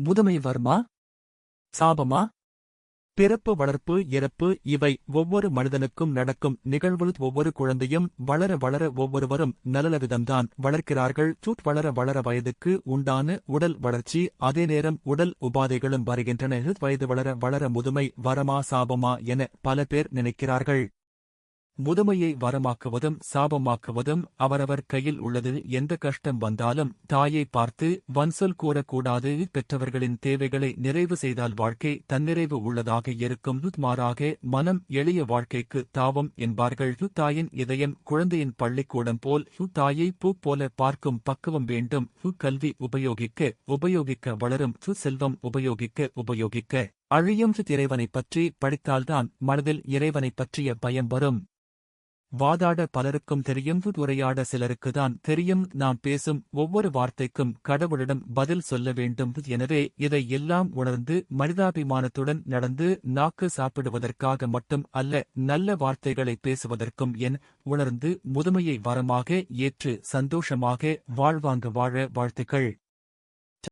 முதுமை வர்மா? சாபமா? பிறப்பு, வளர்ப்பு, இறப்பு இவை ஒவ்வொரு மனிதனுக்கும் நடக்கும் நிகழ்வு. ஒவ்வொரு குழந்தையும் வளர வளர ஒவ்வொருவரும் நல்லவிதம்தான் வளர்க்கிறார்கள். வளர வளர வயதுக்கு உண்டான உடல் வளர்ச்சி, அதே நேரம் உடல் உபாதைகளும் வருகின்றன. வயது வளர வளர முதுமை வரமா சாபமா என பல பேர் நினைக்கிறார்கள். முதுமையை வரமாக்குவதும் சாபமாக்குவதும் அவரவர் கையில் உள்ளது. எந்த கஷ்டம் வந்தாலும் தாயை பார்த்து வன்சொல் கூறக்கூடாது. பெற்றவர்களின் தேவைகளை நிறைவு செய்தால் வாழ்க்கை தன்னிறைவு உள்ளதாக இருக்கும். மாறாக மனம் எளிய வாழ்க்கைக்கு தாவும் என்பார்கள். தாயின் இதயம் குழந்தையின் பள்ளிக்கூடம் போல். தாயை பூ போல பார்க்கும் பக்குவம் வேண்டும். கல்வி உபயோகிக்க வளரும். செல்வம் உபயோகிக்க அழியும். இறைவனைப் பற்றி படித்தால்தான் மனதில் இறைவனைப் பற்றிய பயம் வரும். வாதாட பலருக்கும் தெரியும், உரையாட சிலருக்குதான் தெரியும். நாம் பேசும் ஒவ்வொரு வார்த்தைக்கும் கடவுளிடம் பதில் சொல்ல வேண்டும். எனவே இதை எல்லாம் உணர்ந்து மனிதாபிமானத்துடன் நடந்து நாக்கு சாப்பிடுவதற்காக மட்டும் அல்ல, நல்ல வார்த்தைகளை பேசுவதற்கும் உணர்ந்து முதுமையை வரமாக ஏற்று சந்தோஷமாக வாழ்வாங்க வாழ வாழ்த்துக்கள்.